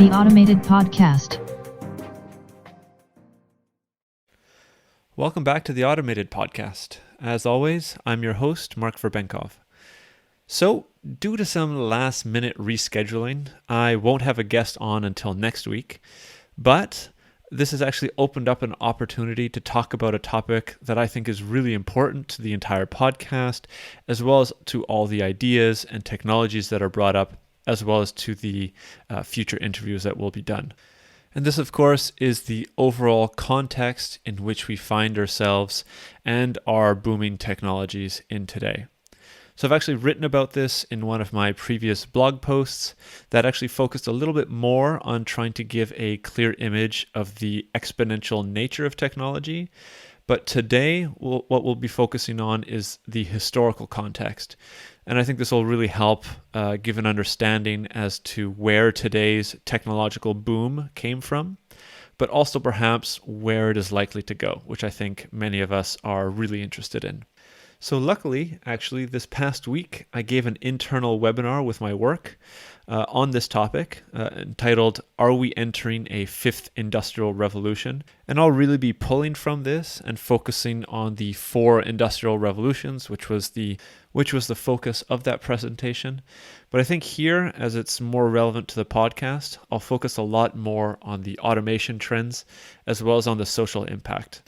The Automated Podcast. Welcome back to the Automated Podcast. As always, I'm your host, Mark Verbenkov. So, due to some last-minute rescheduling, I won't have a guest on until next week, but this has actually opened up an opportunity to talk about a topic that I think is really important to the entire podcast, as well as to all the ideas and technologies that are brought up, as well as to the future interviews that will be done. And this, of course, is the overall context in which we find ourselves and our booming technologies in today. So I've actually written about this in one of my previous blog posts that actually focused a little bit more on trying to give a clear image of the exponential nature of technology. But today, what we'll be focusing on is the historical context. And I think this will really help give an understanding as to where today's technological boom came from, but also perhaps where it is likely to go, which I think many of us are really interested in. So luckily, actually, this past week, I gave an internal webinar with my work on this topic entitled, Are We Entering a Fifth Industrial Revolution? And I'll really be pulling from this and focusing on the four industrial revolutions, which was the focus of that presentation. But I think here, as it's more relevant to the podcast, I'll focus a lot more on the automation trends as well as on the social impact.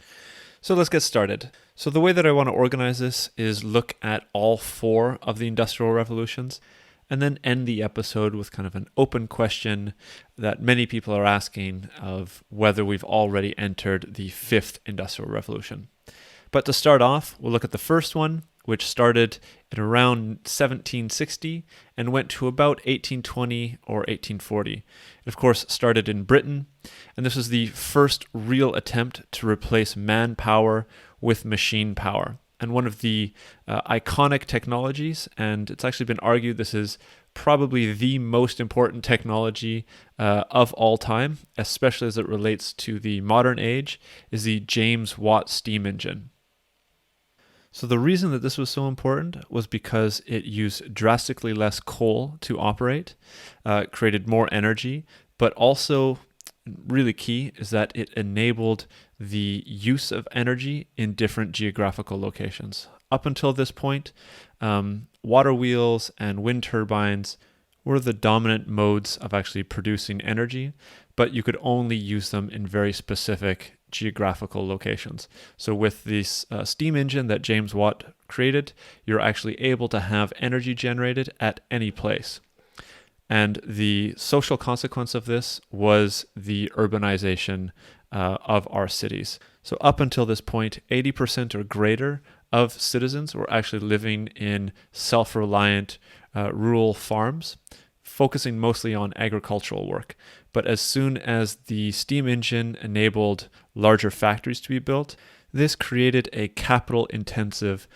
So let's get started. So the way that I want to organize this is look at all four of the industrial revolutions and then end the episode with kind of an open question that many people are asking of whether we've already entered the fifth industrial revolution. But to start off, we'll look at the first one, which started at around 1760 and went to about 1820 or 1840. It, of course, started in Britain, and this was the first real attempt to replace manpower with machine power. And one of the iconic technologies, and it's actually been argued this is probably the most important technology of all time, especially as it relates to the modern age, is the James Watt steam engine. So the reason that this was so important was because it used drastically less coal to operate, created more energy, but also really key is that it enabled the use of energy in different geographical locations. Up until this point, water wheels and wind turbines were the dominant modes of actually producing energy, but you could only use them in very specific geographical locations. So with this steam engine that James Watt created, you're actually able to have energy generated at any place. And the social consequence of this was the urbanization of our cities. So up until this point, 80% or greater of citizens were actually living in self-reliant rural farms, focusing mostly on agricultural work. But as soon as the steam engine enabled larger factories to be built, this created a capital-intensive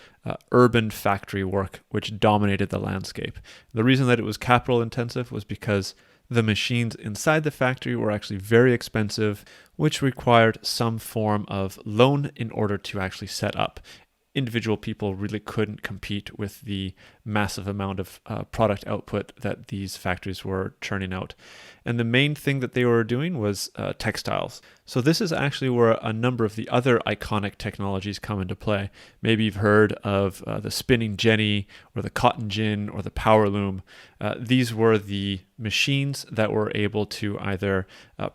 urban factory work which dominated the landscape. The reason that it was capital-intensive was because the machines inside the factory were actually very expensive, which required some form of loan in order to actually set up. Individual people really couldn't compete with the massive amount of product output that these factories were churning out. And the main thing that they were doing was textiles. So this is actually where a number of the other iconic technologies come into play. Maybe you've heard of the spinning jenny or the cotton gin or the power loom. These were the machines that were able to either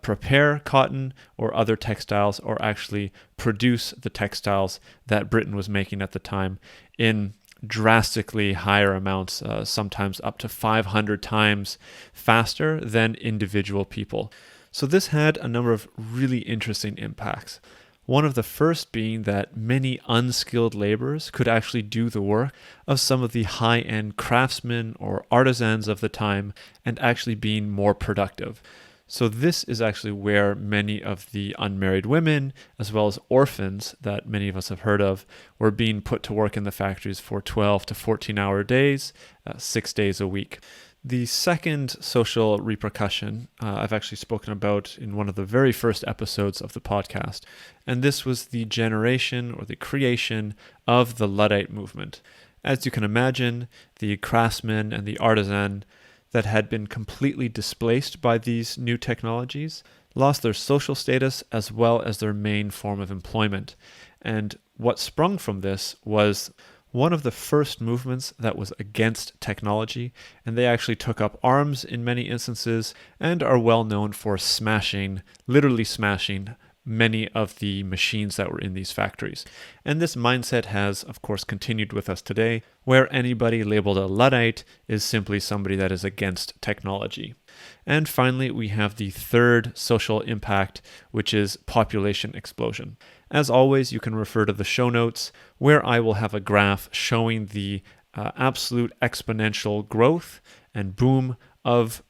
prepare cotton or other textiles or actually produce the textiles that Britain was making at the time in drastically higher amounts, sometimes up to 500 times faster than individual people. So this had a number of really interesting impacts. One of the first being that many unskilled laborers could actually do the work of some of the high-end craftsmen or artisans of the time and actually being more productive. So this is actually where many of the unmarried women, as well as orphans that many of us have heard of, were being put to work in the factories for 12 to 14-hour days, 6 days a week. The second social repercussion I've actually spoken about in one of the very first episodes of the podcast, and this was the generation or the creation of the Luddite movement. As you can imagine, the craftsman and the artisan, that had been completely displaced by these new technologies lost their social status as well as their main form of employment. And what sprung from this was one of the first movements that was against technology, and they actually took up arms in many instances and are well known for literally smashing many of the machines that were in these factories. And this mindset has, of course, continued with us today, where anybody labeled a Luddite is simply somebody that is against technology. And finally, we have the third social impact, which is population explosion. As always, you can refer to the show notes, where I will have a graph showing the absolute exponential growth and boom of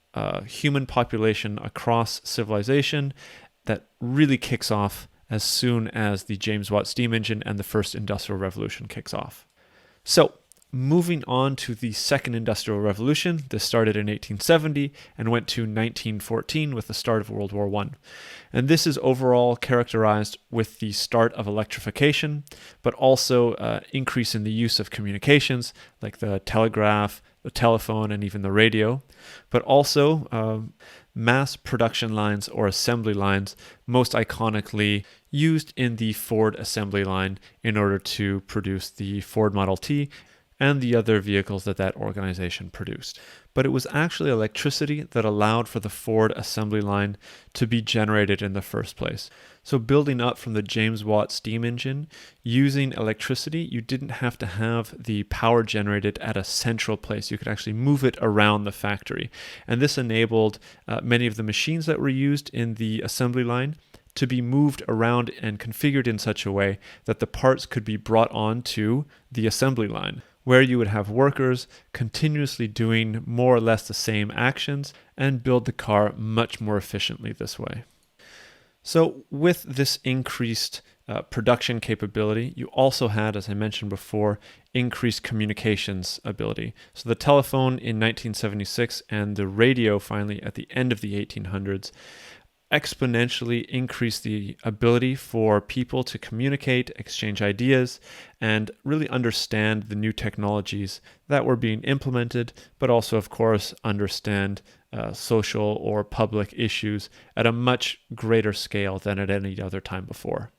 human population across civilization that really kicks off as soon as the James Watt steam engine and the first industrial revolution kicks off. So, moving on to the second industrial revolution, this started in 1870 and went to 1914 with the start of World War I. And this is overall characterized with the start of electrification, but also increase in the use of communications like the telegraph, the telephone, and even the radio, but also mass production lines or assembly lines, most iconically used in the Ford assembly line in order to produce the Ford Model T and the other vehicles that organization produced. But it was actually electricity that allowed for the Ford assembly line to be generated in the first place. So building up from the James Watt steam engine, using electricity, you didn't have to have the power generated at a central place. You could actually move it around the factory. And this enabled many of the machines that were used in the assembly line to be moved around and configured in such a way that the parts could be brought onto the assembly line, where you would have workers continuously doing more or less the same actions and build the car much more efficiently this way. So with this increased production capability, you also had, as I mentioned before, increased communications ability. So the telephone in 1976 and the radio finally at the end of the 1800s exponentially increased the ability for people to communicate, exchange ideas, and really understand the new technologies that were being implemented, but also, of course, understand social or public issues at a much greater scale than at any other time before.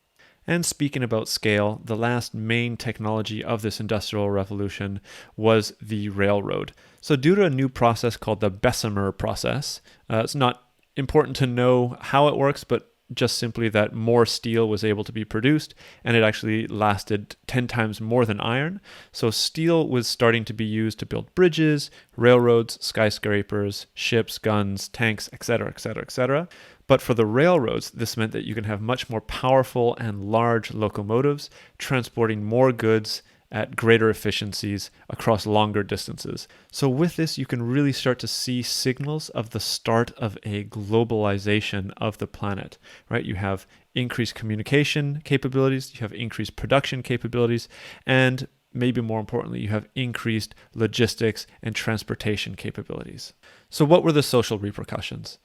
And speaking about scale, the last main technology of this industrial revolution was the railroad. So due to a new process called the Bessemer process, it's not important to know how it works, but just simply that more steel was able to be produced, and it actually lasted 10 times more than iron. So steel was starting to be used to build bridges, railroads, skyscrapers, ships, guns, tanks, etc., etc., etc. But for the railroads, this meant that you can have much more powerful and large locomotives transporting more goods at greater efficiencies across longer distances. So with this, you can really start to see signals of the start of a globalization of the planet, right? You have increased communication capabilities, you have increased production capabilities, and maybe more importantly, you have increased logistics and transportation capabilities. So what were the social repercussions?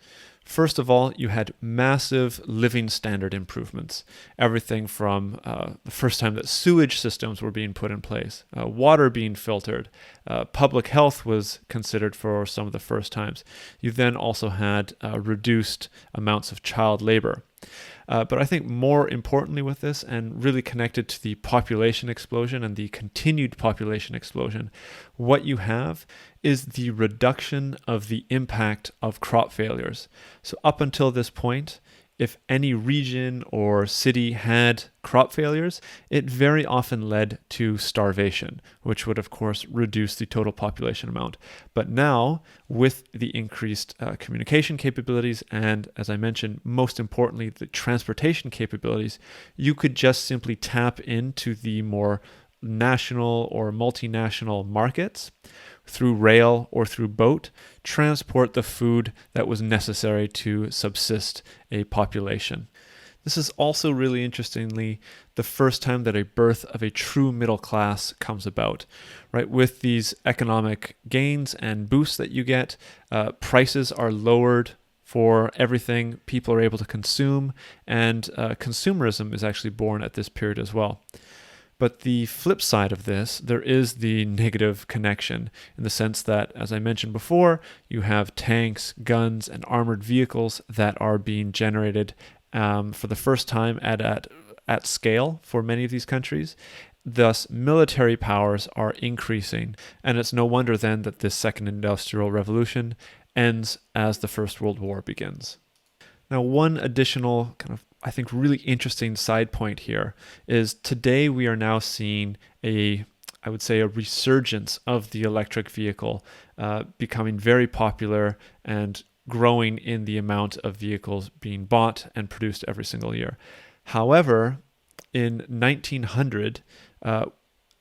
First of all, you had massive living standard improvements. Everything from the first time that sewage systems were being put in place, water being filtered, public health was considered for some of the first times. You then also had reduced amounts of child labor. But I think more importantly with this, and really connected to the population explosion and the continued population explosion, what you have is the reduction of the impact of crop failures. So up until this point, if any region or city had crop failures, it very often led to starvation, which would of course reduce the total population amount. But now, with the increased communication capabilities and, as I mentioned, most importantly, the transportation capabilities, you could just simply tap into the more national or multinational markets through rail or through boat, transport the food that was necessary to subsist a population. This is also really interestingly the first time that a birth of a true middle class comes about, right? With these economic gains and boosts that you get, prices are lowered for everything people are able to consume, and consumerism is actually born at this period as well. But the flip side of this, there is the negative connection in the sense that, as I mentioned before, you have tanks, guns, and armored vehicles that are being generated for the first time at scale for many of these countries. Thus, military powers are increasing, and it's no wonder then that this second industrial revolution ends as the First World War begins. Now, one additional kind of, I think, really interesting side point here is today we are now seeing I would say, a resurgence of the electric vehicle becoming very popular and growing in the amount of vehicles being bought and produced every single year. However, in 1900,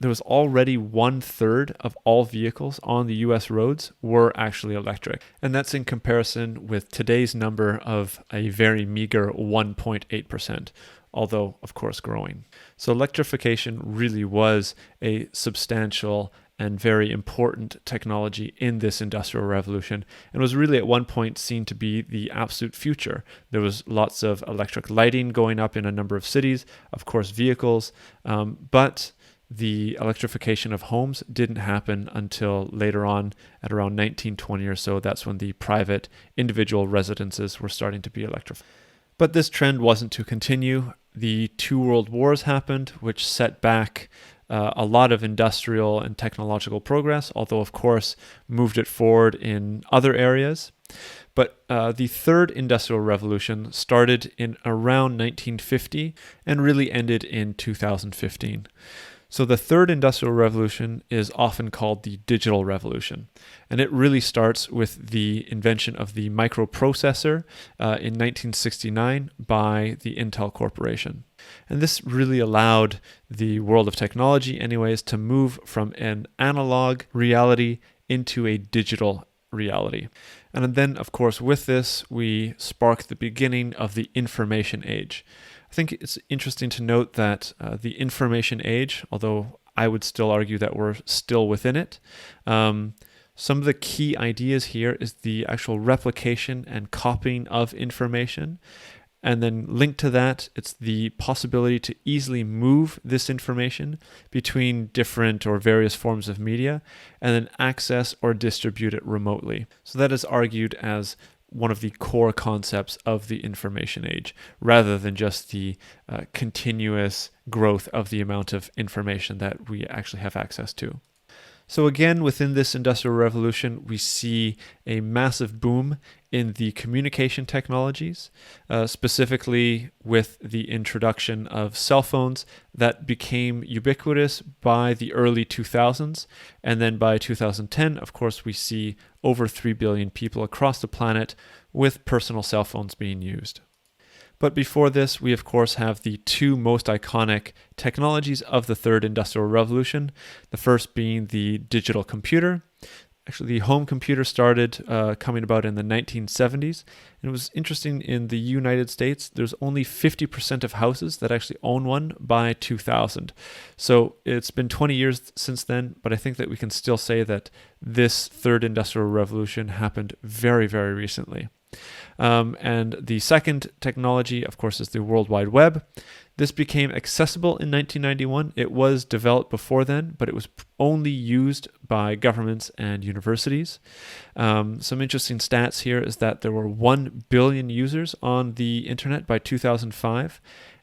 there was already 1/3 of all vehicles on the US roads were actually electric. And that's in comparison with today's number of a very meager 1.8%, although of course growing. So electrification really was a substantial and very important technology in this industrial revolution, and was really at one point seen to be the absolute future. There was lots of electric lighting going up in a number of cities, of course vehicles, but the electrification of homes didn't happen until later on at around 1920 or so. That's when the private individual residences were starting to be electrified. But this trend wasn't to continue. The two world wars happened, which set back a lot of industrial and technological progress, although of course moved it forward in other areas. But the third industrial revolution started in around 1950 and really ended in 2015. So the third industrial revolution is often called the digital revolution, and it really starts with the invention of the microprocessor in 1969 by the Intel Corporation. And this really allowed the world of technology anyways to move from an analog reality into a digital reality. And then, of course, with this, we spark the beginning of the information age. I think it's interesting to note that the information age, although I would still argue that we're still within it, some of the key ideas here is the actual replication and copying of information. And then linked to that, it's the possibility to easily move this information between different or various forms of media and then access or distribute it remotely. So that is argued as one of the core concepts of the information age, rather than just the continuous growth of the amount of information that we actually have access to. So again, within this industrial revolution, we see a massive boom in the communication technologies, specifically with the introduction of cell phones that became ubiquitous by the early 2000s. And then by 2010, of course, we see over 3 billion people across the planet with personal cell phones being used. But before this, we of course have the two most iconic technologies of the third industrial revolution. The first being the digital computer. Actually, the home computer started coming about in the 1970s. And it was interesting, in the United States, there's only 50% of houses that actually own one by 2000. So it's been 20 years since then, but I think that we can still say that this third industrial revolution happened very, very recently. And the second technology, of course, is the World Wide Web. This became accessible in 1991. It was developed before then, but it was only used by governments and universities. Some interesting stats here is that there were 1 billion users on the internet by 2005.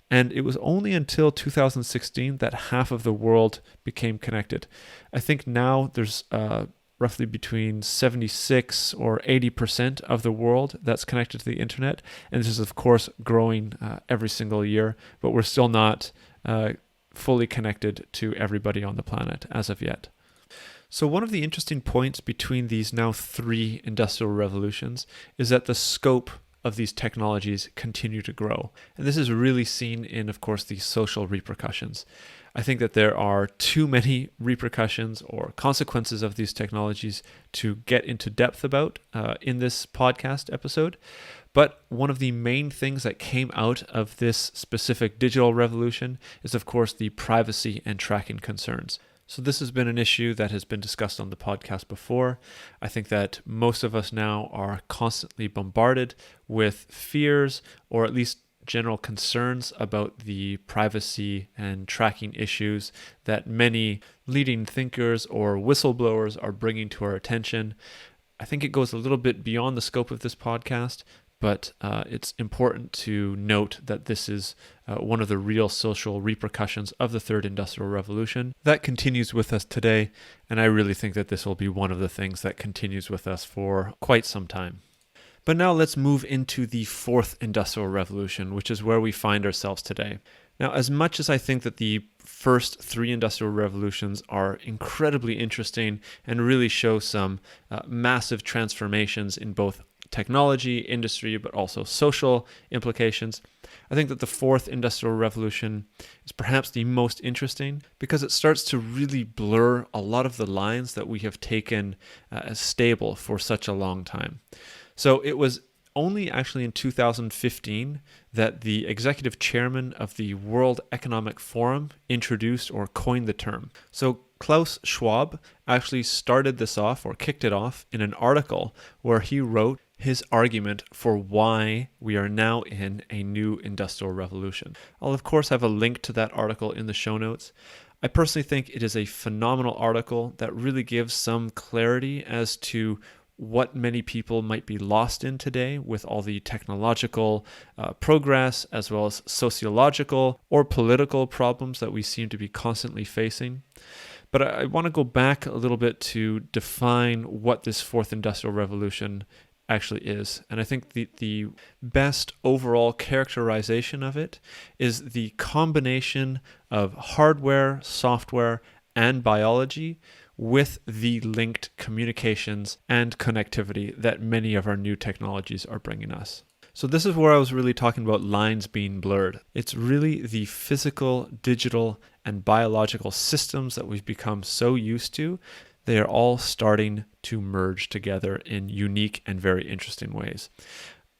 And it was only until 2016 that half of the world became connected. I think now there's roughly between 76 or 80% of the world that's connected to the internet. And this is, of course, growing every single year, but we're still not fully connected to everybody on the planet as of yet. So one of the interesting points between these now three industrial revolutions is that the scope of these technologies continue to grow. And this is really seen in, of course, the social repercussions. I think that there are too many repercussions or consequences of these technologies to get into depth about in this podcast episode. But one of the main things that came out of this specific digital revolution is, of course, the privacy and tracking concerns. So this has been an issue that has been discussed on the podcast before. I think that most of us now are constantly bombarded with fears, or at least general concerns about the privacy and tracking issues that many leading thinkers or whistleblowers are bringing to our attention. I think it goes a little bit beyond the scope of this podcast, but it's important to note that this is one of the real social repercussions of the third industrial revolution that continues with us today, and I really think that this will be one of the things that continues with us for quite some time. But now let's move into the fourth industrial revolution, which is where we find ourselves today. Now, as much as I think that the first three industrial revolutions are incredibly interesting and really show some massive transformations in both technology, industry, but also social implications, I think that the fourth industrial revolution is perhaps the most interesting because it starts to really blur a lot of the lines that we have taken as stable for such a long time. So it was only actually in 2015 that the executive chairman of the World Economic Forum introduced or coined the term. So Klaus Schwab actually started this off or kicked it off in an article where he wrote his argument for why we are now in a new industrial revolution. I'll of course have a link to that article in the show notes. I personally think it is a phenomenal article that really gives some clarity as to what many people might be lost in today with all the technological progress as well as sociological or political problems that we seem to be constantly facing. But I want to go back a little bit to define what this fourth industrial revolution actually is. And I think the best overall characterization of it is the combination of hardware, software, and biology with the linked communications and connectivity that many of our new technologies are bringing us. So this is where I was really talking about lines being blurred. It's really the physical, digital, and biological systems that we've become so used to. They are all starting to merge together in unique and very interesting ways.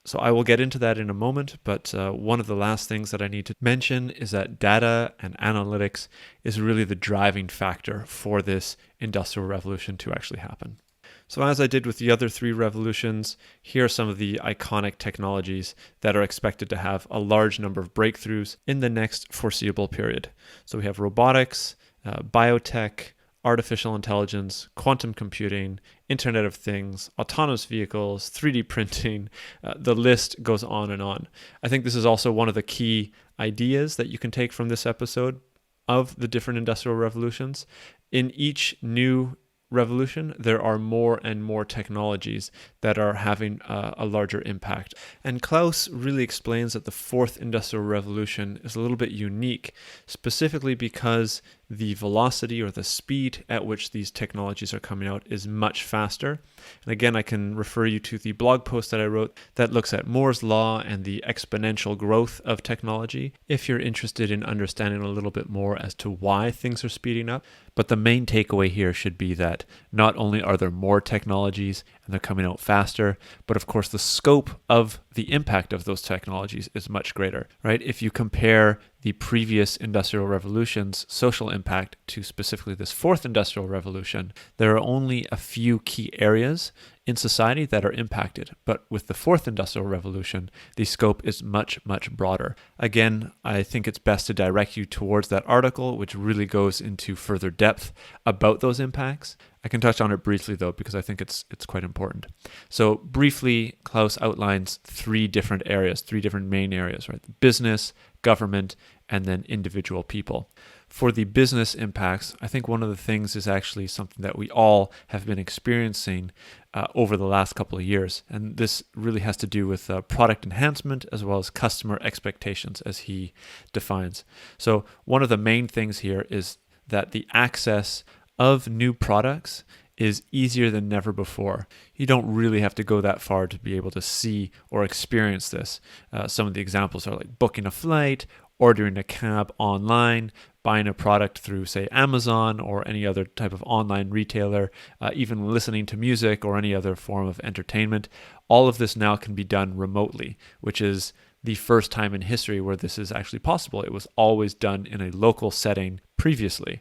So I will get into that in a moment, but one of the last things that I need to mention is that data and analytics is really the driving factor for this industrial revolution to actually happen. So as I did with the other three revolutions, here are some of the iconic technologies that are expected to have a large number of breakthroughs in the next foreseeable period. So we have robotics, biotech, artificial intelligence, quantum computing, Internet of Things, autonomous vehicles, 3D printing, the list goes on and on. I think this is also one of the key ideas that you can take from this episode of the different industrial revolutions. In each new revolution, there are more and more technologies that are having a larger impact. And Klaus really explains that the fourth industrial revolution is a little bit unique, specifically because the velocity or the speed at which these technologies are coming out is much faster. And again, I can refer you to the blog post that I wrote that looks at Moore's law and the exponential growth of technology if you're interested in understanding a little bit more as to why things are speeding up. But the main takeaway here should be that not only are there more technologies and they're coming out faster, but of course the scope of the impact of those technologies is much greater, right? If you compare the previous industrial revolution's social impact to specifically this fourth industrial revolution, there are only a few key areas in society that are impacted. But with the fourth industrial revolution, the scope is much, much broader. Again, I think it's best to direct you towards that article, which really goes into further depth about those impacts. I can touch on it briefly though, because I think it's quite important. So briefly, Klaus outlines three different main areas, right? Business, government, and then individual people. For the business impacts, I think one of the things is actually something that we all have been experiencing over the last couple of years. And this really has to do with product enhancement as well as customer expectations, as he defines. So one of the main things here is that the access of new products is easier than never before. You don't really have to go that far to be able to see or experience this. Some of the examples are like booking a flight, ordering a cab online, buying a product through, say, Amazon or any other type of online retailer, even listening to music or any other form of entertainment. All of this now can be done remotely, which is the first time in history where this is actually possible. It was always done in a local setting previously.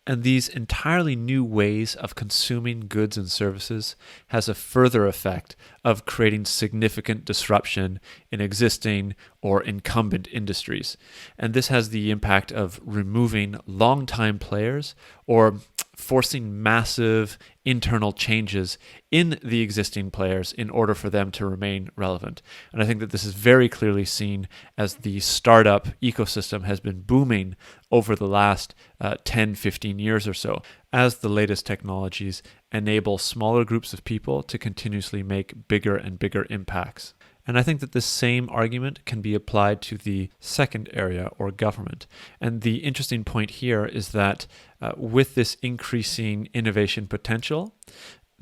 And these entirely new ways of consuming goods and services has a further effect of creating significant disruption in existing or incumbent industries. And this has the impact of removing longtime players or forcing massive internal changes in the existing players in order for them to remain relevant. And I think that this is very clearly seen as the startup ecosystem has been booming over the last 10, 15 years or so, as the latest technologies enable smaller groups of people to continuously make bigger and bigger impacts. And I think that this same argument can be applied to the second area, or government. And the interesting point here is that with this increasing innovation potential,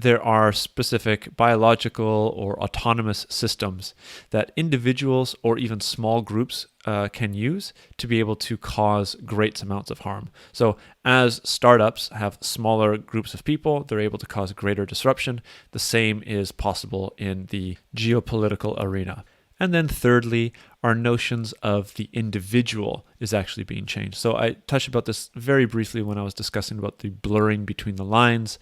there are specific biological or autonomous systems that individuals or even small groups can use to be able to cause great amounts of harm. So as startups have smaller groups of people, they're able to cause greater disruption. The same is possible in the geopolitical arena. And then thirdly, our notions of the individual is actually being changed. So I touched about this very briefly when I was discussing about the blurring between the lines,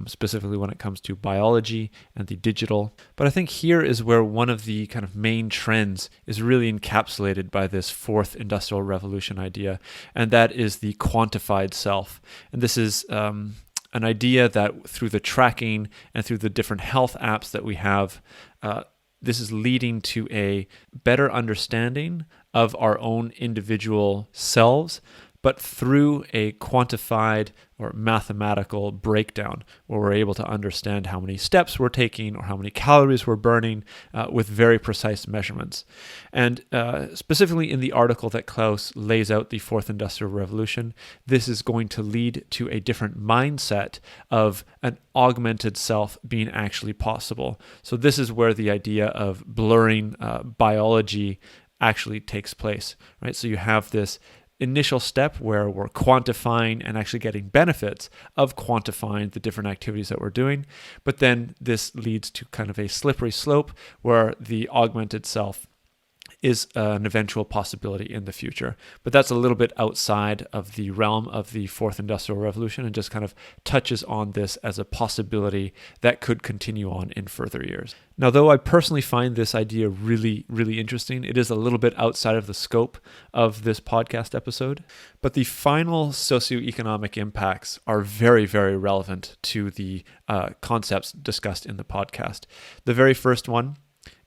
specifically when it comes to biology and the digital. But I think here is where one of the kind of main trends is really encapsulated by this fourth industrial revolution idea, and that is the quantified self. And this is an idea that through the tracking and through the different health apps that we have, this is leading to a better understanding of our own individual selves, but through a quantified or mathematical breakdown where we're able to understand how many steps we're taking or how many calories we're burning with very precise measurements. And specifically in the article that Klaus lays out the fourth industrial revolution, this is going to lead to a different mindset of an augmented self being actually possible. So this is where the idea of blurring biology actually takes place, right? So you have this initial step where we're quantifying and actually getting benefits of quantifying the different activities that we're doing. But then this leads to kind of a slippery slope where the augmented self is an eventual possibility in the future. But that's a little bit outside of the realm of the fourth industrial revolution and just kind of touches on this as a possibility that could continue on in further years. Now, though I personally find this idea really, really interesting, it is a little bit outside of the scope of this podcast episode. But the final socioeconomic impacts are very, very relevant to the concepts discussed in the podcast. The very first one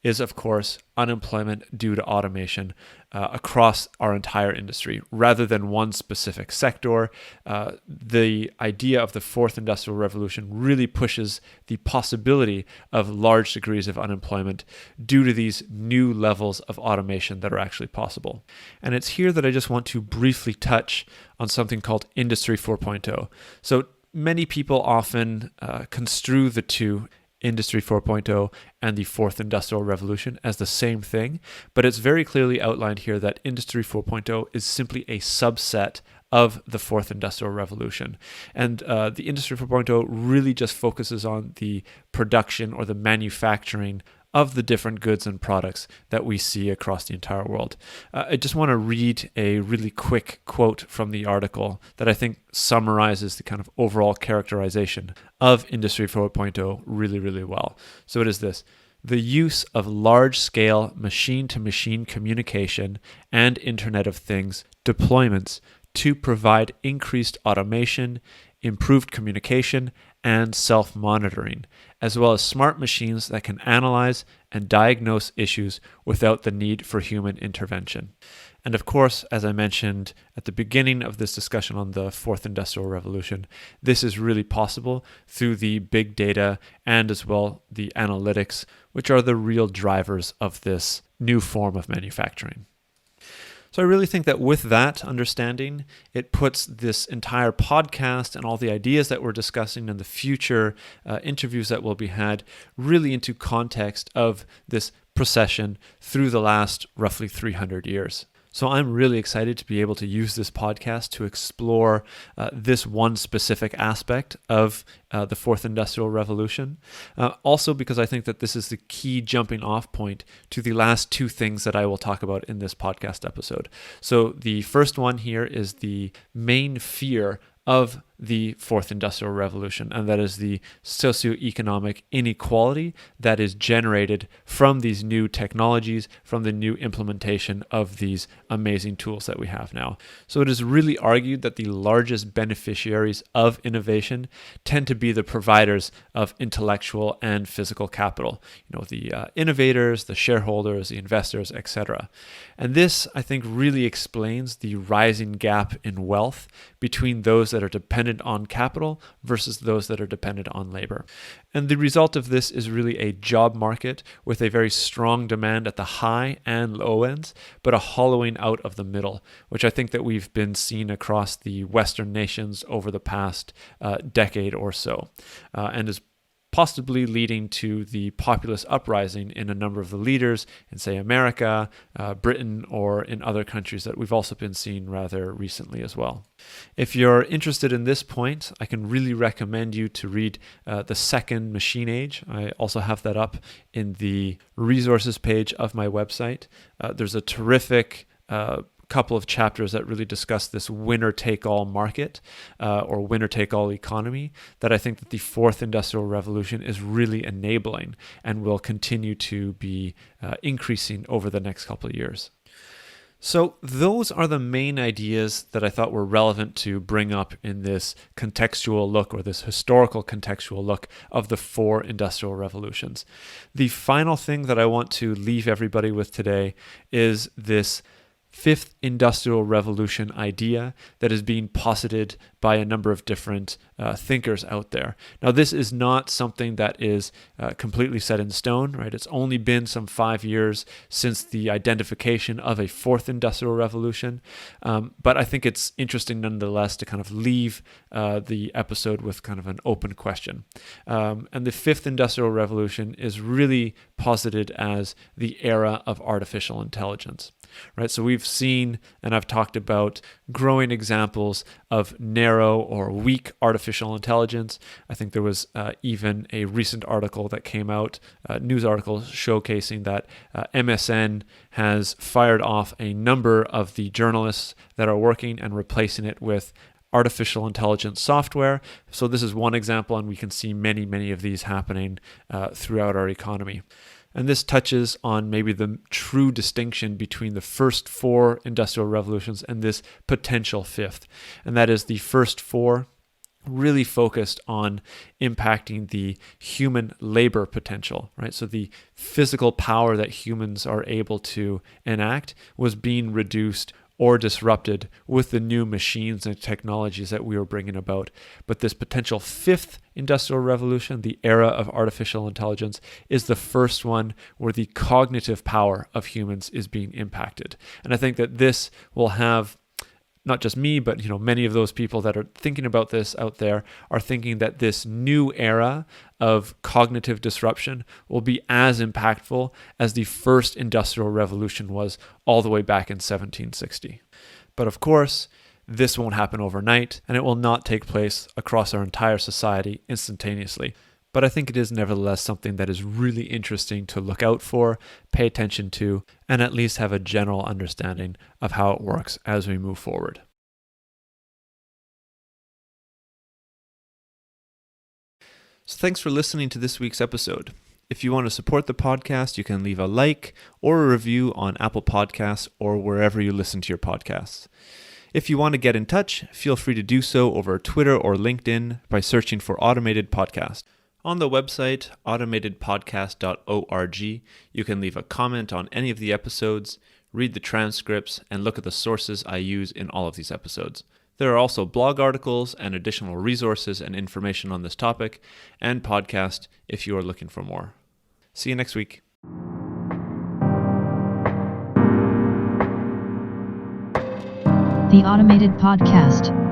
is, of course, unemployment due to automation across our entire industry, rather than one specific sector. The idea of the fourth industrial revolution really pushes the possibility of large degrees of unemployment due to these new levels of automation that are actually possible. And it's here that I just want to briefly touch on something called Industry 4.0. So many people often construe the two, Industry 4.0 and the fourth industrial revolution, as the same thing, but it's very clearly outlined here that Industry 4.0 is simply a subset of the fourth industrial revolution. And the Industry 4.0 really just focuses on the production or the manufacturing of the different goods and products that we see across the entire world. I just want to read a really quick quote from the article that I think summarizes the kind of overall characterization of Industry 4.0 really, really well. So it is this: the use of large-scale machine-to-machine communication and Internet of Things deployments to provide increased automation, improved communication, and self-monitoring, as well as smart machines that can analyze and diagnose issues without the need for human intervention. And of course, as I mentioned at the beginning of this discussion on the fourth industrial revolution, this is really possible through the big data and as well the analytics, which are the real drivers of this new form of manufacturing. So I really think that with that understanding, it puts this entire podcast and all the ideas that we're discussing and the future interviews that will be had really into context of this procession through the last roughly 300 years. So I'm really excited to be able to use this podcast to explore this one specific aspect of the fourth industrial revolution. Also because I think that this is the key jumping off point to the last two things that I will talk about in this podcast episode. So the first one here is the main fear of the fourth industrial revolution, and that is the socioeconomic inequality that is generated from these new technologies, from the new implementation of these amazing tools that we have now. So it is really argued that the largest beneficiaries of innovation tend to be the providers of intellectual and physical capital, the innovators, the shareholders, the investors, etc. And this, I think, really explains the rising gap in wealth between those that are dependent on capital versus those that are dependent on labor. And the result of this is really a job market with a very strong demand at the high and low ends, but a hollowing out of the middle, which I think that we've been seeing across the Western nations over the past decade or so, and is possibly leading to the populist uprising in a number of the leaders in, say, America, Britain, or in other countries that we've also been seeing rather recently as well. If you're interested in this point, I can really recommend you to read The Second Machine Age. I also have that up in the resources page of my website. There's a terrific couple of chapters that really discuss this winner-take-all market or winner-take-all economy that I think that the fourth industrial revolution is really enabling and will continue to be increasing over the next couple of years. So those are the main ideas that I thought were relevant to bring up in this contextual look, or this historical contextual look, of the four industrial revolutions. The final thing that I want to leave everybody with today is this fifth industrial revolution idea that is being posited by a number of different thinkers out there. Now, this is not something that is completely set in stone, right? It's only been some 5 years since the identification of a fourth industrial revolution, but I think it's interesting nonetheless to kind of leave the episode with kind of an open question. And the fifth industrial revolution is really posited as the era of artificial intelligence. Right, so we've seen, and I've talked about, growing examples of narrow or weak artificial intelligence. I think there was even a recent article that came out, news article showcasing that MSN has fired off a number of the journalists that are working and replacing it with artificial intelligence software. So this is one example, and we can see many, many of these happening throughout our economy. And this touches on maybe the true distinction between the first four industrial revolutions and this potential fifth. And that is the first four really focused on impacting the human labor potential, right? So the physical power that humans are able to enact was being reduced or disrupted with the new machines and technologies that we were bringing about. But this potential fifth industrial revolution, the era of artificial intelligence, is the first one where the cognitive power of humans is being impacted. And I think that this will have not just me, but many of those people that are thinking about this out there are thinking that this new era of cognitive disruption will be as impactful as the first industrial revolution was all the way back in 1760. But of course, this won't happen overnight, and it will not take place across our entire society instantaneously. But I think it is nevertheless something that is really interesting to look out for, pay attention to, and at least have a general understanding of how it works as we move forward. So thanks for listening to this week's episode. If you want to support the podcast, you can leave a like or a review on Apple Podcasts or wherever you listen to your podcasts. If you want to get in touch, feel free to do so over Twitter or LinkedIn by searching for Automated Podcast. On the website, automatedpodcast.org, you can leave a comment on any of the episodes, read the transcripts, and look at the sources I use in all of these episodes. There are also blog articles and additional resources and information on this topic, and podcast if you are looking for more. See you next week. The Automated Podcast.